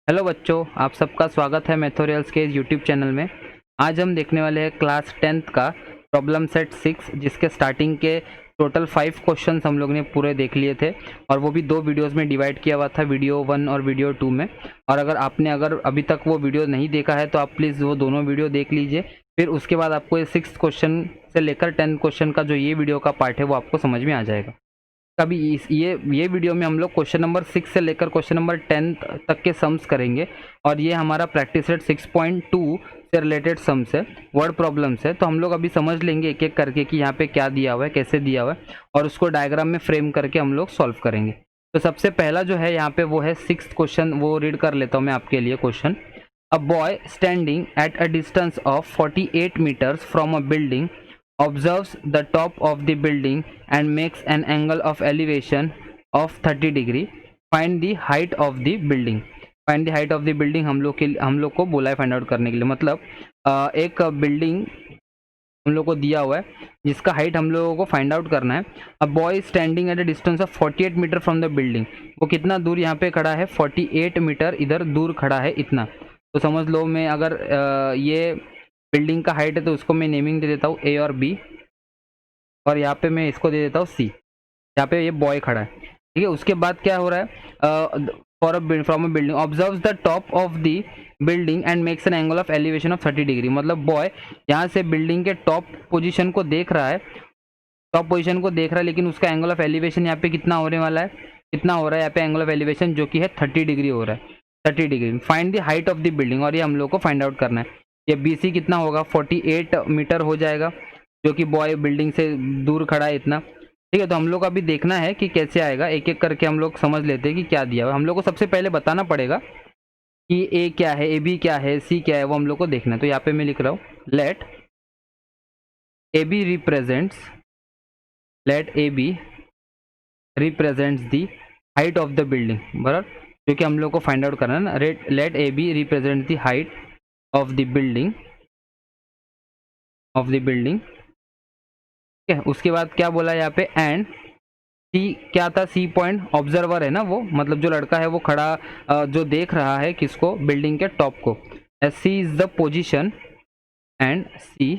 Hello बच्चों, आप सबका स्वागत है मैथोरियल्स के यूट्यूब चैनल में। आज हम देखने वाले हैं क्लास 10th का प्रॉब्लम सेट 6, जिसके स्टार्टिंग के टोटल 5 क्वेश्चंस हम लोग ने पूरे देख लिए थे और वो भी 2 वीडियोस में डिवाइड किया हुआ था, वीडियो 1 और वीडियो 2 में। और अगर आपने अभी तक वो वीडियो नहीं देखा है तो आप प्लीज़ वो दोनों वीडियो देख लीजिए। फिर उसके बाद आपको ये 6th क्वेश्चन से लेकर 10th क्वेश्चन का जो ये वीडियो का पार्ट है वो आपको समझ में आ जाएगा। अभी इस ये वीडियो में हम लोग क्वेश्चन नंबर 6 से लेकर क्वेश्चन नंबर 10 तक के सम्स करेंगे। और ये हमारा प्रैक्टिस सेट 6.2 से रिलेटेड सम्स है, वर्ड प्रॉब्लम्स है। तो हम लोग अभी समझ लेंगे एक एक करके कि यहाँ पे क्या दिया हुआ है, कैसे दिया हुआ है, और उसको डायग्राम में फ्रेम करके हम लोग सॉल्व करेंगे। तो सबसे पहला जो है यहाँ पे वो है 6th क्वेश्चन, वो रीड कर लेता हूँ मैं आपके लिए question. A boy standing at a distance of 48 metres from a building observes the top of the building and makes an angle of elevation of 30 degree. Find the height of the building. Find the height of the building हम लोग को बोला है find out करने के लिए। मतलब एक बिल्डिंग हम लोग को दिया हुआ है जिसका हाइट हम लोगों को फाइंड आउट करना है। A boy standing at a distance of 48 metre from the building. वो कितना दूर यहाँ पे खड़ा है? 48 मीटर इधर दूर खड़ा है, इतना। तो समझ लो, मैं अगर ये बिल्डिंग का हाइट है तो उसको मैं नेमिंग दे देता हूँ ए और बी, और यहाँ पे मैं इसको दे देता हूँ सी। यहाँ पे ये बॉय खड़ा है, ठीक है। उसके बाद क्या हो रहा है? From a building observes the top of the building and makes an angle of elevation of 30 degree. मतलब बॉय यहाँ से बिल्डिंग के टॉप पोजीशन को देख रहा है, लेकिन उसका एंगल ऑफ एलिवेशन यहाँ पे कितना होने वाला है? कितना हो रहा है यहाँ पे एंगल ऑफ एलिवेशन? जो कि है 30 डिग्री हो रहा है, 30 degree. Find the height of the building, और ये हम लोग को फाइंड आउट करना है। ये BC कितना होगा? 48 मीटर हो जाएगा, जो कि बॉय बिल्डिंग से दूर खड़ा है इतना, ठीक है। तो हम लोग को अभी देखना है कि कैसे आएगा, एक एक करके हम लोग समझ लेते हैं कि क्या दिया हुआ है। हम लोग को सबसे पहले बताना पड़ेगा कि ए क्या है, ए बी क्या है, सी क्या है, वो हम लोग को देखना है। तो यहाँ पे मैं लिख रहा हूँ let A B represents the height of the building, बराबर, जो कि हम लोग को फाइंड आउट करना है ना। Let A B represent the height of the building, ठीक है। उसके बाद क्या बोला यहाँ पे? एंड सी क्या था? सी पॉइंट ऑब्जर्वर है ना, वो मतलब जो लड़का है वो खड़ा जो देख रहा है किसको? बिल्डिंग के टॉप को। C is the position, and C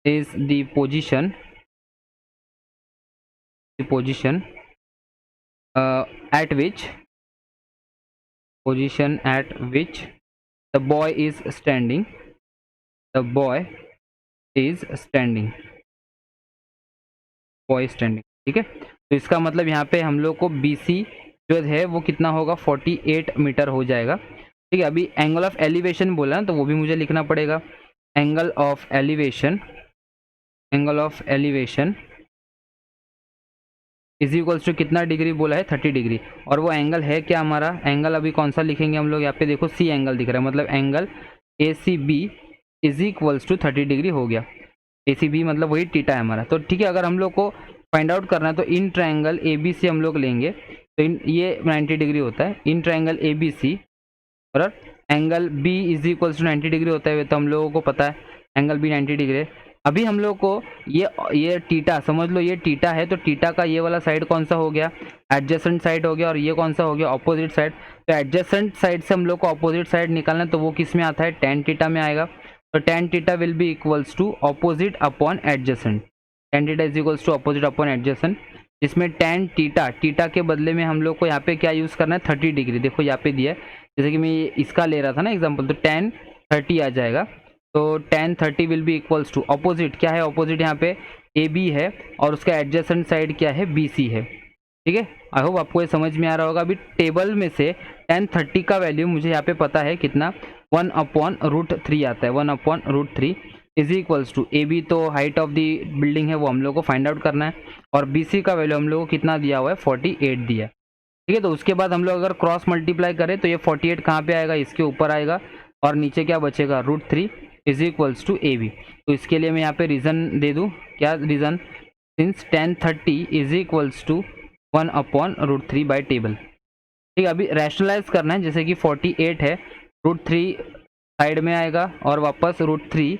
is the position at which the boy is standing, ठीक है। तो इसका मतलब यहाँ पे हम लोग को BC जो है वो कितना होगा? 48 मीटर हो जाएगा, ठीक है। अभी एंगल ऑफ एलिवेशन बोला ना, तो वो भी मुझे लिखना पड़ेगा। Angle of elevation is equals to कितना डिग्री बोला है? 30 डिग्री। और वो एंगल है क्या हमारा? एंगल अभी कौन सा लिखेंगे हम लोग? यहाँ पे देखो सी एंगल दिख रहा है, मतलब angle ACB is equals to 30 degree हो गया। ACB मतलब वही टीटा है हमारा। तो ठीक है, अगर हम लोग को फाइंड आउट करना है तो इन ट्रायंगल ABC हम लोग लेंगे, तो ये 90 डिग्री होता है। इन ट्रायंगल ABC बराबर angle B is equals to 90 degree होता है, तो हम लोगों को पता है एंगल B 90 डिग्री है। अभी हम लोग को ये टीटा समझ लो, ये टीटा है, तो टीटा का ये वाला साइड कौन सा हो गया? एडजेसेंट साइड हो गया। और ये कौन सा हो गया? Opposite side. तो एडजेसेंट साइड से हम लोग को ऑपोजिट साइड निकालना है, तो वो किस में आता है? टेन टीटा में आएगा। तो tan theta will be equals to opposite upon adjacent. Tan theta is equals to opposite upon adjacent, जिसमें टेन टीटा के बदले में हम लोग को यहाँ पे क्या यूज करना है? 30 डिग्री। देखो यहाँ पे दिया है, जैसे कि मैं इसका ले रहा था ना एग्जाम्पल, तो टेन 30 आ जाएगा। तो tan 30 will be equals to opposite, क्या है ऑपोजिट? यहाँ पे AB है, और उसका एडजेसेंट साइड क्या है? BC है, ठीक है। आई होप आपको ये समझ में आ रहा होगा। अभी टेबल में से टेन 30 का वैल्यू मुझे यहाँ पे पता है कितना? 1/√3 आता है। 1/√3 इज इक्वल्स टू AB, तो हाइट ऑफ द बिल्डिंग है वो हम लोग को फाइंड आउट करना है, और BC का वैल्यू हम लोग को कितना दिया हुआ है? 48 दिया, ठीक है। तो उसके बाद हम लोग अगर क्रॉस मल्टीप्लाई करें तो ये 48 कहाँ पे आएगा? इसके ऊपर आएगा, और नीचे क्या बचेगा? √3 इज इक्वल्स टू AB। तो इसके लिए मैं यहाँ पे रीज़न दे दूँ, क्या reason? Since tan 30 is equals to 1/√3 by table, ठीक है। अभी रैशनलाइज करना है, जैसे कि 48 है, √3 साइड में आएगा, और वापस √3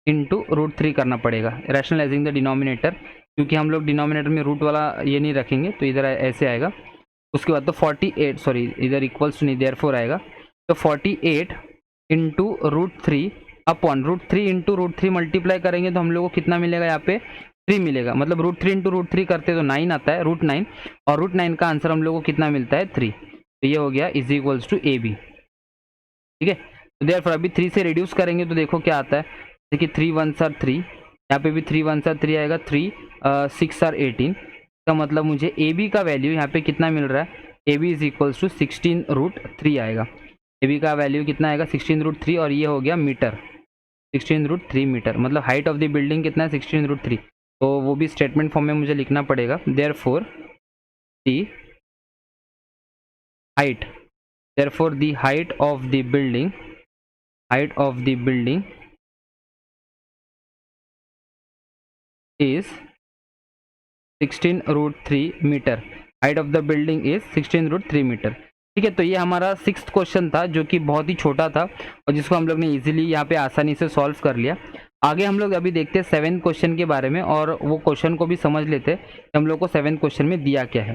इंटू √3 करना पड़ेगा, रैशनलाइजिंग द डिनोमिनेटर, क्योंकि हम लोग डिनोमिनेटर में रूट वाला ये नहीं रखेंगे, तो इधर ऐसे आएगा। उसके बाद तो 48 सॉरी इधर इक्वल्स टू नहीं देयरफॉर आएगा, तो 48 इंटू √3 अपॉन √3 इंटू √3 मल्टीप्लाई करेंगे तो हम लोग को कितना मिलेगा, यहाँ पे 3 मिलेगा। मतलब √3 इंटू √3 करते तो 9 आता है, √9, और √9 का आंसर हम लोग को कितना मिलता है 3। तो ये हो गया is equals to A B. ठीक है, तो देयरफॉर अभी 3 से रिड्यूस करेंगे तो देखो क्या आता है, देखिए 3 1s are 3, यहाँ पे भी 3 1s are 3 आएगा, 3 6 are 18। का मतलब मुझे ए बी का वैल्यू यहाँ पे कितना मिल रहा है, A B is equals to 16√3 आएगा। ए बी का वैल्यू कितना आएगा 16√3, और ये हो गया मीटर, 16√3 मीटर। मतलब हाइट ऑफ द बिल्डिंग कितना है 16√3, तो वो भी स्टेटमेंट फॉर्म में मुझे लिखना पड़ेगा। Therefore the height, therefore the height of the building, height of the building is 16√3 metre, height of the building is 16√3 metre. ठीक है, तो ये हमारा 6th क्वेश्चन था जो कि बहुत ही छोटा था और जिसको हम लोग ने इजीली यहाँ पे आसानी से सॉल्व कर लिया। आगे हम लोग अभी देखते हैं 7th क्वेश्चन के बारे में, और वो क्वेश्चन को भी समझ लेते हैं कि हम लोग को 7th क्वेश्चन में दिया क्या है।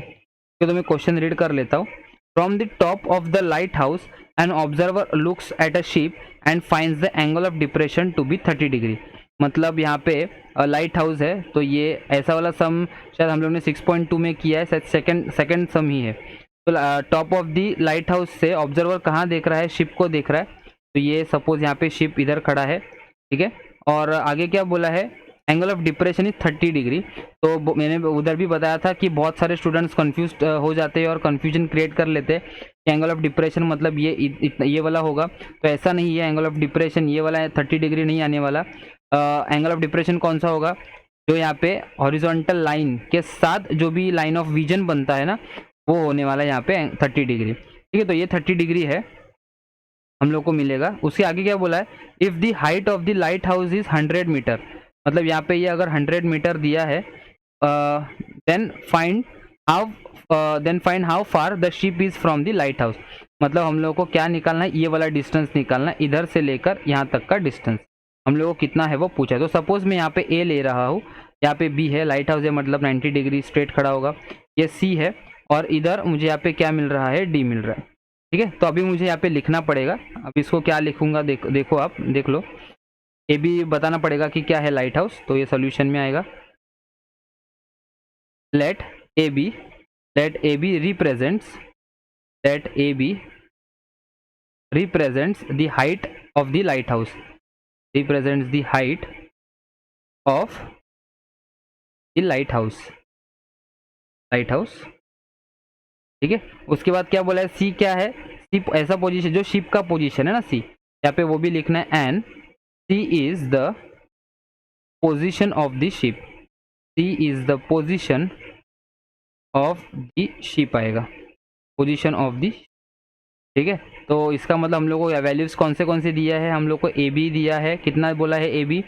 तो मैं क्वेश्चन रीड कर लेता हूँ। From the top of the lighthouse an observer looks at a ship and finds the angle of depression to be 30 degree. मतलब यहाँ पे लाइट हाउस है, तो ये ऐसा वाला सम शायद हम लोग ने 6.2 में किया है, शायद सेकंड सम ही है। तो top of the light house से ऑब्जर्वर कहाँ देख रहा है, शिप को देख रहा है। तो ये सपोज यहाँ पे शिप इधर खड़ा है, ठीक है, और आगे क्या बोला है, angle of depression is 30 degree. तो मैंने उधर भी बताया था कि बहुत सारे स्टूडेंट्स कंफ्यूज हो जाते हैं और कंफ्यूजन क्रिएट कर लेते हैं कि एंगल ऑफ डिप्रेशन मतलब ये वाला होगा, तो ऐसा नहीं है। एंगल ऑफ डिप्रेशन ये वाला है, 30 डिग्री नहीं आने वाला। एंगल ऑफ डिप्रेशन कौन सा होगा, जो यहाँ पे हॉरिजॉन्टल लाइन के साथ जो भी लाइन ऑफ विजन बनता है ना, वो होने वाला है यहाँ पे 30 डिग्री। ठीक है, तो ये 30 डिग्री है हम लोग को मिलेगा। उसके आगे क्या बोला है, if the height of the lighthouse is 100 metre. मतलब यहाँ पे ये अगर 100 मीटर दिया है, then find how far the ship is from the lighthouse. मतलब हम लोग को क्या निकालना है, ये वाला डिस्टेंस निकालना है, इधर से लेकर यहाँ तक का डिस्टेंस हम लोग को कितना है वो पूछा है। तो सपोज मैं यहाँ पे ए ले रहा हूँ, यहाँ पे बी है, लाइट हाउस है मतलब 90 डिग्री स्ट्रेट खड़ा होगा, ये सी है, और इधर मुझे यहाँ पे क्या मिल रहा है, डी मिल रहा है। ठीक है, तो अभी मुझे यहाँ पे लिखना पड़ेगा। अब इसको क्या लिखूंगा, देखो आप देख लो, ए बी बताना पड़ेगा कि क्या है लाइट हाउस, तो ये सोल्यूशन में आएगा। Let A B represents the height of the lighthouse, represents the height of the lighthouse। ठीक है, उसके बाद क्या बोला है, सी क्या है, सी ऐसा पोजीशन जो शिप का पोजीशन है ना, सी यहाँ पे वो भी लिखना है, and C is the position of the ship, C is the position of the ship आएगा, पोजीशन ऑफ द। ठीक है, तो इसका मतलब हम लोग को वैल्यूज कौन से दिया है, हम लोग को ए बी दिया है, कितना बोला है, ए बी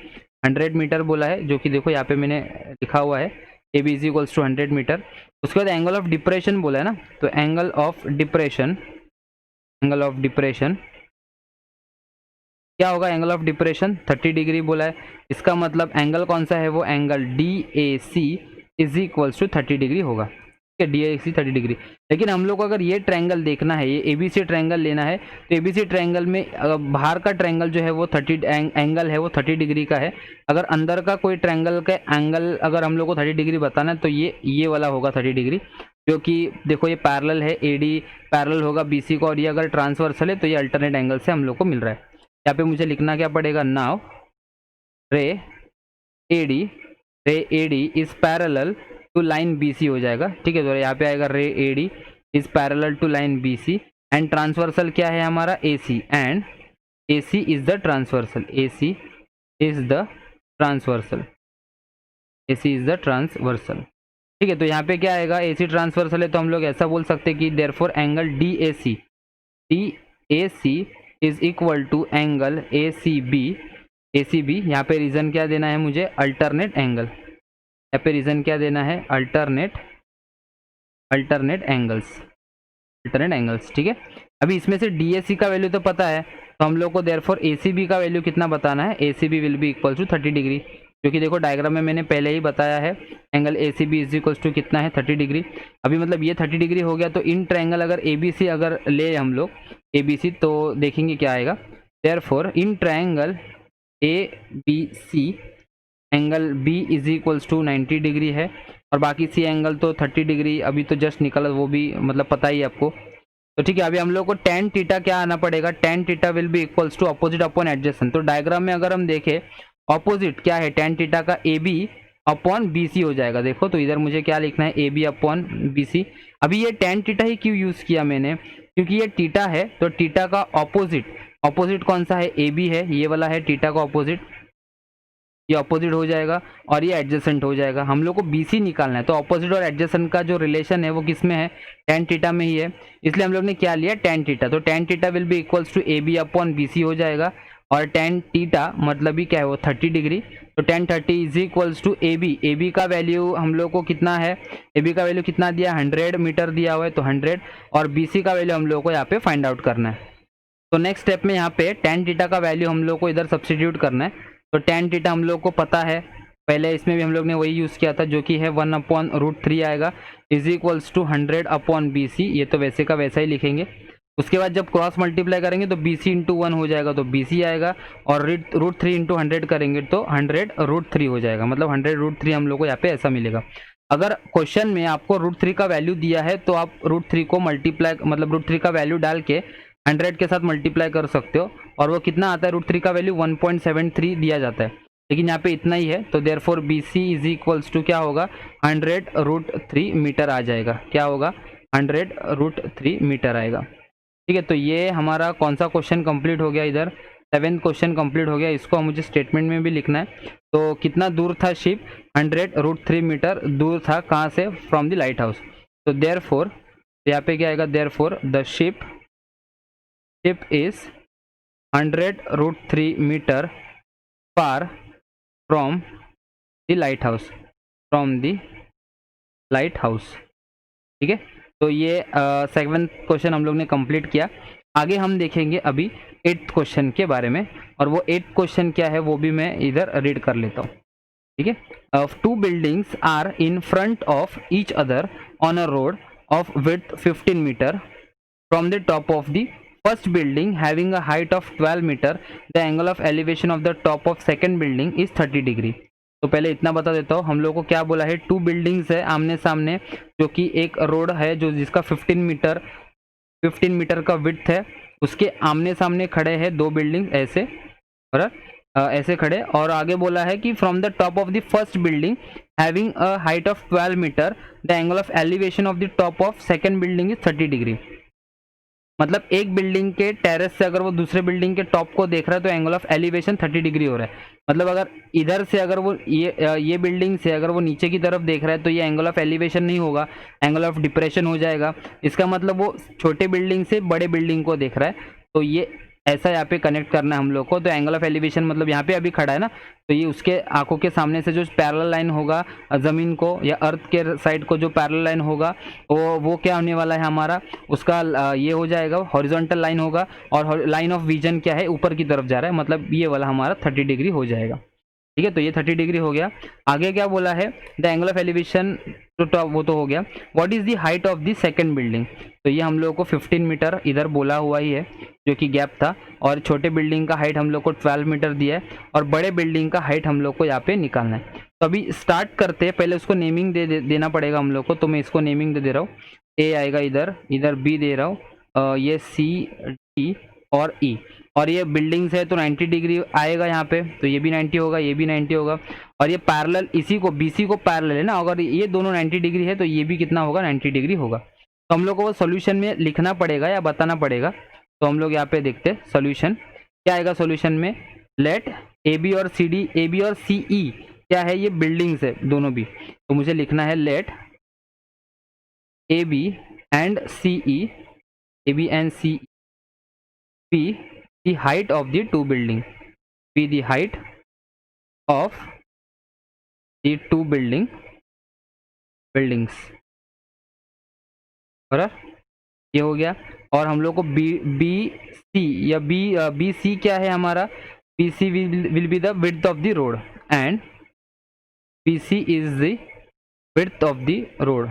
100 मीटर बोला है, जो कि देखो यहाँ पे मैंने लिखा हुआ है, A B is equals to 100 metre. उसके बाद एंगल ऑफ डिप्रेशन बोला है ना, तो एंगल ऑफ डिप्रेशन क्या होगा, एंगल ऑफ डिप्रेशन 30 डिग्री बोला है। इसका मतलब एंगल कौन सा है, वो angle D A C is equals to 30 degree होगा। D A C 30 degree. लेकिन हम लोग को अगर ये ट्रायंगल देखना है, ये एबीसी ट्रायंगल लेना है, तो एबीसी ट्रायंगल में बाहर का ट्रायंगल जो है वो 30 एंगल है वो 30 डिग्री का है। अगर अंदर का कोई ट्रायंगल का एंगल अगर हम लोग को 30 डिग्री बताना है तो ये वाला होगा 30 डिग्री, जो कि देखो ये पैरेलल है, एडी पैरेलल होगा बीसी को, और ये अगर ट्रांसवर्सल है तो ये अल्टरनेट एंगल से हम लोग को मिल रहा है। यहाँ पे मुझे लिखना क्या पड़ेगा, now ray AD is parallel to line BC हो जाएगा। ठीक है, तो यहाँ पे आएगा ray AD is parallel to line BC, and transversal क्या है हमारा, AC, and AC is the transversal, AC is the transversal. ठीक है, तो यहाँ पे क्या आएगा, एसी ट्रांसवर्सल है, तो हम लोग ऐसा बोल सकते हैं कि therefore angle D A C is equal to angle A C B. यहाँ पे रीजन क्या देना है मुझे, अल्टरनेट एंगल। यहाँ पे रीजन क्या देना है, अल्टरनेट एंगल्स। ठीक है, अभी इसमें से डीएसी का वैल्यू तो पता है, तो हम लोग को देयरफॉर एसीबी का वैल्यू कितना बताना है, ACB will be equal to 30 degree. क्योंकि देखो डायग्राम में मैंने पहले ही बताया है angle A C B is equals to कितना है 30 डिग्री। अभी मतलब ये 30 डिग्री हो गया, तो इन ट्रायंगल अगर ए बी सी अगर ले हम लोग ए बी सी, तो देखेंगे क्या आएगा। Therefore in triangle A B C angle B is equals to 90 degree है, और बाकी सी एंगल तो 30 डिग्री अभी तो जस्ट निकला, वो भी मतलब पता ही है आपको। तो ठीक है, अभी हम लोग को टेन थीटा क्या आना पड़ेगा, tan theta will be equals to opposite upon adjacent. तो डायग्राम में अगर हम देखें ऑपोजिट क्या है, टेन थीटा का A B upon B C हो जाएगा। देखो तो इधर मुझे क्या लिखना है, A B upon B C. अभी ये टेन थीटा ही क्यों यूज किया मैंने, क्योंकि ये थीटा है, तो थीटा का ऑपोजिट कौन सा है, ए बी है, ये वाला है थीटा का ऑपोजिट, ये ऑपोजिट हो जाएगा और ये एडजेसेंट हो जाएगा। हम लोग को BC निकालना है, तो ऑपोजिट और एडजेसेंट का जो रिलेशन है वो किस में है, टेन थीटा में ही है, इसलिए हम लोग ने क्या लिया टेन थीटा। तो tan theta will be equals to A B upon BC हो जाएगा, और टेन थीटा मतलब ही क्या है वो 30 डिग्री। तो tan 30 is equals to A B का वैल्यू हम लोग को कितना है, ए बी का वैल्यू कितना दिया 100 मीटर दिया हुआ है, तो 100, और BC का वैल्यू हम लोग को यहाँ पे फाइंड आउट करना है। तो नेक्स्ट स्टेप में यहाँ पे टेन थीटा का वैल्यू हम लोग को इधर सब्सटीट्यूट करना है। तो टेन थीटा हम लोग को पता है, पहले इसमें भी हम लोग ने वही यूज़ किया था, जो कि है 1/√3 आएगा, is equals to 100 upon BC। ये तो वैसे का वैसा ही लिखेंगे। उसके बाद जब क्रॉस मल्टीप्लाई करेंगे तो BC इंटू 1 हो जाएगा, तो BC आएगा, और √3 इंटू 100 करेंगे तो 100√3 हो जाएगा, मतलब 100√3 हम लोग को यहाँ पे ऐसा मिलेगा। अगर क्वेश्चन में आपको √3 का वैल्यू दिया है तो आप √3 को मल्टीप्लाई मतलब √3 का वैल्यू डाल के 100 के साथ मल्टीप्लाई कर सकते हो, और वो कितना आता है, √3 का वैल्यू 1.73 दिया जाता है, लेकिन यहाँ पे इतना ही है। तो therefore BC is equals to क्या होगा, 100√3 मीटर आ जाएगा। क्या होगा, 100√3 मीटर आएगा। ठीक है, तो ये हमारा कौन सा क्वेश्चन कंप्लीट हो गया, इधर 7th क्वेश्चन कंप्लीट हो गया। इसको मुझे स्टेटमेंट में भी लिखना है। तो कितना दूर था शिप, 100√3 मीटर दूर था, कहाँ से, फ्रॉम द लाइट हाउस। तो देयरफॉर यहाँ पे क्या आएगा, therefore the ship is 100√3 metre far from the lighthouse, ठीक है। तो ये 7th क्वेश्चन हम लोग ने कंप्लीट किया। आगे हम देखेंगे अभी 8th क्वेश्चन के बारे में, और वो 8th क्वेश्चन क्या है वो भी मैं इधर रीड कर लेता हूँ। ठीक है, 2 buildings are in front of each other on a road of width 15 meter. From the top of the first building having a height of 12 meter, the angle of elevation of the top of second building is 30 degree. तो पहले इतना बता देता हूँ, हम लोग को क्या बोला है, 2 बिल्डिंग्स है आमने सामने, जो कि एक रोड है जो जिसका 15 मीटर का विड्थ है, उसके आमने सामने खड़े हैं 2 बिल्डिंग ऐसे, बराबर ऐसे खड़े, और आगे बोला है कि from the top of the first building having a height of 12 metre, the angle of elevation of the top of second building is 30 degree. मतलब एक बिल्डिंग के टेरेस से अगर वो दूसरे बिल्डिंग के टॉप को देख रहा है तो एंगल ऑफ एलिवेशन 30 डिग्री हो रहा है। मतलब अगर इधर से अगर वो ये बिल्डिंग से अगर वो नीचे की तरफ देख रहा है तो ये एंगल ऑफ एलिवेशन नहीं होगा, एंगल ऑफ डिप्रेशन हो जाएगा। इसका मतलब वो छोटे बिल्डिंग से बड़े बिल्डिंग को देख रहा है, तो ये ऐसा यहाँ पे कनेक्ट करना है हम लोग को। तो एंगल ऑफ एलिवेशन मतलब यहाँ पे अभी खड़ा है ना, तो ये उसके आंखों के सामने से जो पैरेलल लाइन होगा ज़मीन को या अर्थ के साइड को जो पैरेलल लाइन होगा वो क्या होने वाला है हमारा, उसका ये हो जाएगा हॉरिजॉन्टल लाइन होगा, और लाइन ऑफ विजन क्या है ऊपर की तरफ जा रहा है, मतलब ये वाला हमारा 30 डिग्री हो जाएगा। ठीक है, तो ये 30 डिग्री हो गया। आगे क्या बोला है, द एंगल ऑफ एलिवेशन तो टॉप वो तो हो गया। What is the height of the second building, तो ये हम लोग को 15 मीटर इधर बोला हुआ ही है जो कि गैप था, और छोटे बिल्डिंग का हाइट हम लोग को 12 मीटर दिया है, और बड़े बिल्डिंग का हाइट हम लोग को यहाँ पे निकालना है। तो अभी स्टार्ट करते हैं, पहले उसको नेमिंग देना पड़ेगा हम लोग को, तो मैं इसको नेमिंग दे रहा हूँ। ए आएगा इधर बी दे रहा हूँ, ये सी डी और ई, और ये बिल्डिंग्स है तो 90 डिग्री आएगा यहाँ पे, तो ये भी 90 होगा, ये भी 90 होगा, और ये पैरेलल इसी को BC को पैरेलल है ना, अगर ये दोनों 90 डिग्री है तो ये भी कितना होगा, 90 डिग्री होगा। तो हम लोग को वो सोल्यूशन में लिखना पड़ेगा या बताना पड़ेगा। तो हम लोग यहाँ पे देखते हैं सोल्यूशन क्या आएगा। सोल्यूशन में लेट AB और CE क्या है, ये बिल्डिंग्स है दोनों भी, तो मुझे लिखना है let AB and CE be the height of the two building, be the height of the two buildings, बराबर ये हो गया। और हम लोग को BC या BC क्या है हमारा, BC will be the width of the road, and BC is the width of the road,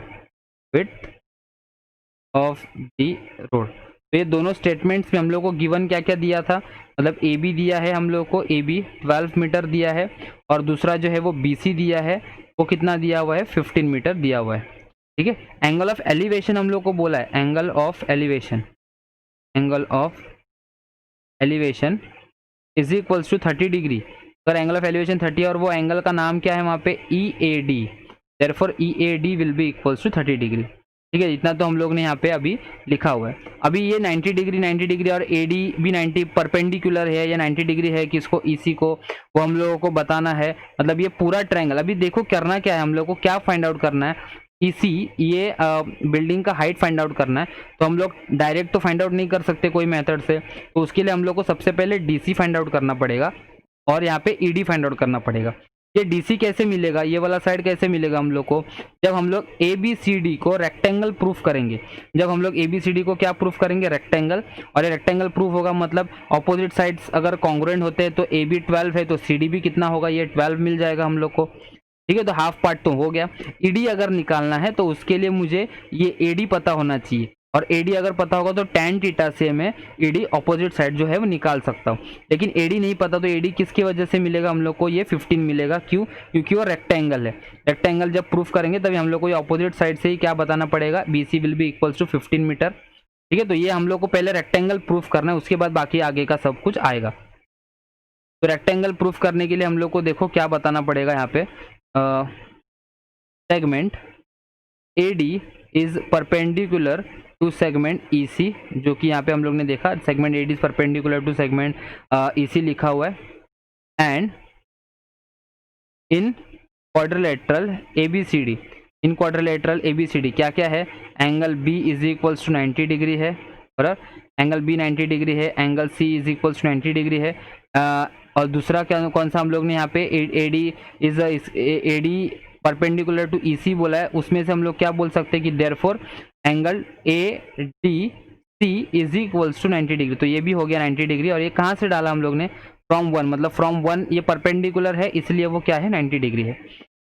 width of the road। तो ये दोनों स्टेटमेंट्स में हम लोग को गिवन क्या क्या दिया था, मतलब ए बी दिया है हम लोग को, ए बी 12 मीटर दिया है, और दूसरा जो है वो बी सी दिया है, वो कितना दिया हुआ है 15 मीटर दिया हुआ है। ठीक है, एंगल ऑफ एलिवेशन हम लोग को बोला है, angle of elevation, angle of elevation is equals to 30 degree. अगर एंगल ऑफ एलिवेशन 30 और वो एंगल का नाम क्या है वहाँ पे EAD, therefore EAD will be equals to 30 degree. ठीक है, इतना तो हम लोग ने यहाँ पे अभी लिखा हुआ है। अभी ये 90 डिग्री और AD भी 90 परपेंडिकुलर है या 90 डिग्री है किसको, EC को, वो हम लोगों को बताना है। मतलब ये पूरा ट्रायंगल, अभी देखो करना क्या है, हम लोग को क्या फाइंड आउट करना है, EC ये बिल्डिंग का हाइट फाइंड आउट करना है। तो हम लोग डायरेक्ट तो फाइंड आउट नहीं कर सकते कोई मेथड से, तो उसके लिए हम लोग को सबसे पहले DC फाइंड आउट करना पड़ेगा और यहाँ पे ED फाइंड आउट करना पड़ेगा। ये DC कैसे मिलेगा, ये वाला साइड कैसे मिलेगा हम लोग को, जब हम लोग ABCD को रेक्टेंगल प्रूफ करेंगे। जब हम लोग ABCD को क्या प्रूफ करेंगे, रेक्टेंगल, और ये रेक्टेंगल प्रूफ होगा मतलब ऑपोजिट साइड्स अगर कॉन्ग्रुएंट होते हैं, तो AB 12 है तो CD भी कितना होगा, ये 12 मिल जाएगा हम लोग को। ठीक है, तो हाफ पार्ट तो हो गया। ED अगर निकालना है तो उसके लिए मुझे ये AD पता होना चाहिए, और AD अगर पता होगा तो tan थीटा से मैं ED ऑपोजिट साइड जो है वो निकाल सकता हूँ। लेकिन AD नहीं पता, तो AD किसकी वजह से मिलेगा हम लोग को, ये 15 मिलेगा। क्यों, क्योंकि वो रेक्टेंगल है। रेक्टेंगल जब प्रूफ करेंगे तभी हम लोग को ये ऑपोजिट साइड से ही क्या बताना पड़ेगा, BC will be equals to 15 metre. ठीक है, तो ये हम लोग को पहले रेक्टेंगल प्रूफ करना है, उसके बाद बाकी आगे का सब कुछ आएगा। तो रेक्टेंगल प्रूफ करने के लिए हम लोग को देखो क्या बताना पड़ेगा यहाँ पे, segment AD is perpendicular to segment EC, जो कि यहाँ पे हम लोग ने देखा segment AD is perpendicular to segment EC लिखा हुआ है। And in quadrilateral ABCD, in quadrilateral ABCD क्या क्या है, angle B is equals to 90 degree है, बराबर, एंगल B 90 डिग्री है, angle C is equals to 90 degree है। और दूसरा क्या, कौन सा हम लोग ने यहाँ पे AD परपेंडिकुलर टू EC बोला है, उसमें से हम लोग क्या बोल सकते हैं कि therefore angle ADC is equals to 90 degree. तो ये भी हो गया 90 डिग्री, और ये कहाँ से डाला हम लोग ने, फ्रॉम 1, मतलब फ्रॉम 1 ये परपेंडिकुलर है इसलिए वो क्या है 90 डिग्री है।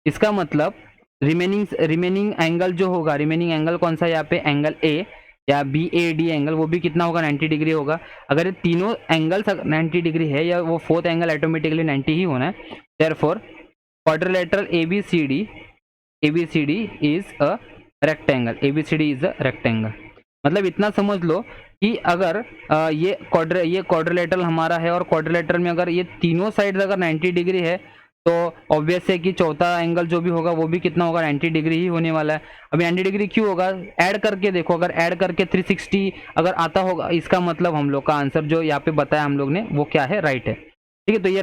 इसका मतलब रिमेनिंग एंगल जो होगा, रिमेनिंग एंगल कौन सा यहाँ पे, एंगल A या BAD एंगल, वो भी कितना होगा 90 डिग्री होगा। अगर ये तीनों एंगल्स 90 डिग्री है या वो फोर्थ एंगल ऑटोमेटिकली 90 ही होना है। Therefore quadrilateral ABCD is a rectangle, ABCD is a rectangle. मतलब इतना समझ लो कि अगर ये क्वाड्रिलेटरल हमारा है, और क्वाड्रिलेटरल में अगर ये तीनों साइड्स अगर 90 डिग्री है, तो ऑब्वियस है कि चौथा एंगल जो भी होगा वो भी कितना होगा 90 डिग्री ही होने वाला है। अभी 90 डिग्री क्यों होगा, ऐड करके देखो, अगर ऐड करके 360 अगर आता होगा, इसका मतलब हम लोग का आंसर जो यहाँ पे बताया हम लोग ने वो क्या है, राइट है। ठीक है, तो ये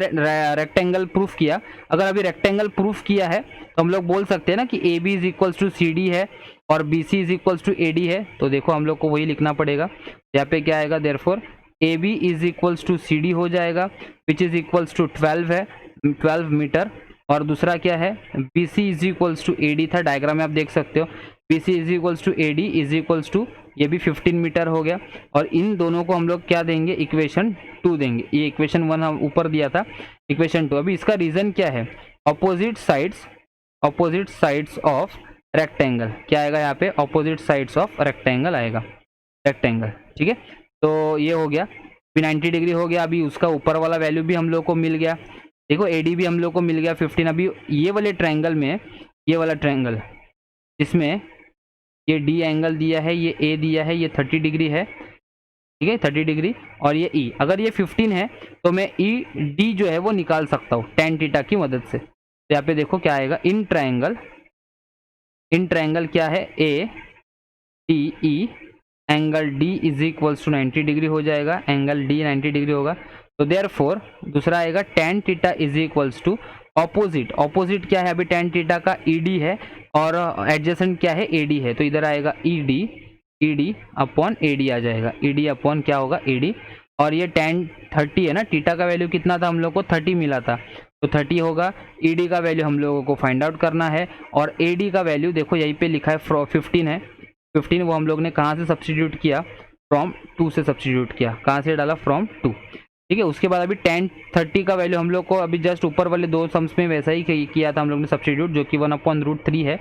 रेक्टेंगल प्रूफ किया। अगर अभी रेक्टेंगल प्रूफ किया है तो हम लोग बोल सकते हैं ना कि AB is equals to CD है और BC is equals to AD है। तो देखो हम लोग को वही लिखना पड़ेगा, यहाँ पे क्या आएगा, therefore AB is equals to CD हो जाएगा, विच इज इक्वल्स टू 12 है, 12 मीटर। और दूसरा क्या है, BC is equals to AD था, डायग्राम में आप देख सकते हो, BC is equals to AD is equals to, ये भी 15 मीटर हो गया। और इन दोनों को हम लोग क्या देंगे, इक्वेशन 2 देंगे। ये इक्वेशन 1 हम ऊपर दिया था, इक्वेशन 2। अभी इसका रीजन क्या है, ऑपोजिट साइड्स ऑफ रेक्टेंगल, क्या आएगा यहाँ पे, ऑपोजिट साइड्स ऑफ रेक्टेंगल आएगा, रेक्टेंगल। ठीक है, तो ये हो गया, 90 डिग्री हो गया। अभी उसका ऊपर वाला वैल्यू भी हम लोग को मिल गया, देखो AD भी हम लोग को मिल गया 15। अभी ये वाले ट्रायंगल में, ये वाला ट्रायंगल जिसमें ये D एंगल दिया है, ये A दिया है, ये 30 डिग्री है, ठीक है 30 डिग्री, और ये E, अगर ये 15 है तो मैं ED जो है वो निकाल सकता हूँ tan थीटा की मदद से। तो यहाँ पे देखो क्या आएगा, इन ट्रायंगल क्या है, ADE, angle D is equals to 90 degree हो जाएगा, एंगल D 90 डिग्री होगा। तो देयरफॉर दूसरा आएगा tan theta is equals to opposite क्या है, अभी tan थीटा का ED है और एडजेसेंट क्या है, AD है। तो इधर आएगा ED अपॉन AD आ जाएगा, ED अपॉन क्या होगा, AD। और ये tan 30 है ना, थीटा का वैल्यू कितना था हम लोग को, 30 मिला था, तो 30 होगा। ED का वैल्यू हम लोगों को फाइंड आउट करना है, और AD का वैल्यू देखो यहीं पे लिखा है 15 है, 15 वो हम लोग ने कहाँ से सब्स्टिट्यूट किया, फ्रॉम 2 से सब्स्टिट्यूट किया। कहाँ से डाला, फ्रॉम 2। ठीक है। उसके बाद अभी tan 30 का वैल्यू हम लोग को अभी जस्ट ऊपर वाले दो सम्स में वैसा ही किया था हम लोग ने सब्स्टिट्यूट, जो कि 1/√3 है,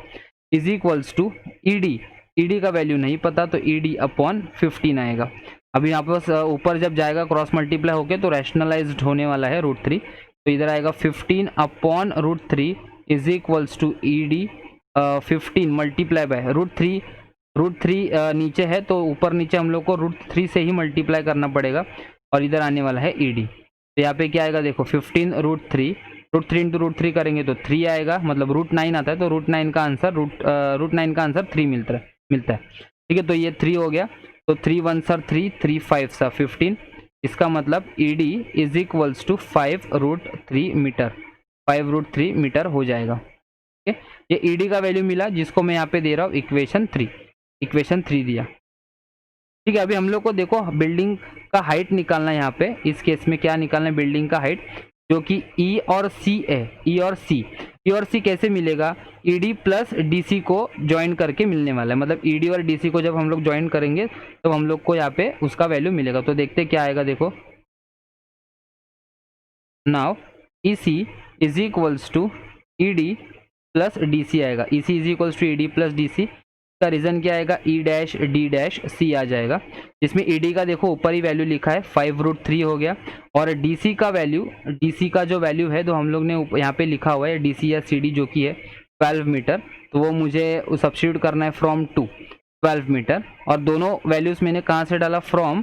इज इक्वल्स टू ईडी का वैल्यू नहीं पता तो ed/15 आएगा। अभी यहाँ पर ऊपर जब जाएगा क्रॉस मल्टीप्लाई होके तो रैशनलाइज्ड होने वाला है √3, तो इधर आएगा 15/√3 is equals to ed 15 multiply by √3 नीचे है तो ऊपर नीचे हम लोग को √3 से ही मल्टीप्लाई करना पड़ेगा और इधर आने वाला है ed। तो यहाँ पे क्या आएगा देखो 15√3 इंटू √3 करेंगे तो 3 आएगा, मतलब √9 आता है तो √9 का आंसर 3 मिलता है। ठीक है, तो ये 3 हो गया, तो 3 1 सर 3, 3 5 सर 15, इसका मतलब ed is equals to 5√3 metre, 5√3 metre हो जाएगा। ठीक है, ये ed का वैल्यू मिला जिसको मैं यहाँ पे दे रहा हूँ इक्वेशन 3 दिया। ठीक है, अभी हम लोग को देखो बिल्डिंग का हाइट निकालना है। यहाँ पे इस केस में क्या निकालना है, बिल्डिंग का हाइट, जो कि ई और सी है। ई और सी कैसे मिलेगा, ईडी प्लस डीसी को ज्वाइन करके मिलने वाला है, मतलब ईडी और डीसी को जब हम लोग ज्वाइन करेंगे तो हम लोग को यहाँ पे उसका वैल्यू मिलेगा। तो देखते क्या आएगा, देखो now EC is equals to ED plus DC आएगा। EC is equals to ED plus DC का रीजन क्या आएगा, E dash D dash C आ जाएगा, जिसमें ईडी का देखो ऊपर ही वैल्यू लिखा है 5√3 हो गया, और डीसी का जो वैल्यू है तो हम लोग ने यहाँ पे लिखा हुआ है डीसी या सीडी जो कि है 12 मीटर, तो वो मुझे सब्स्टिट्यूट करना है फ्रॉम 2 12 मीटर, और दोनों वैल्यूज मैंने कहाँ से डाला, फ्रॉम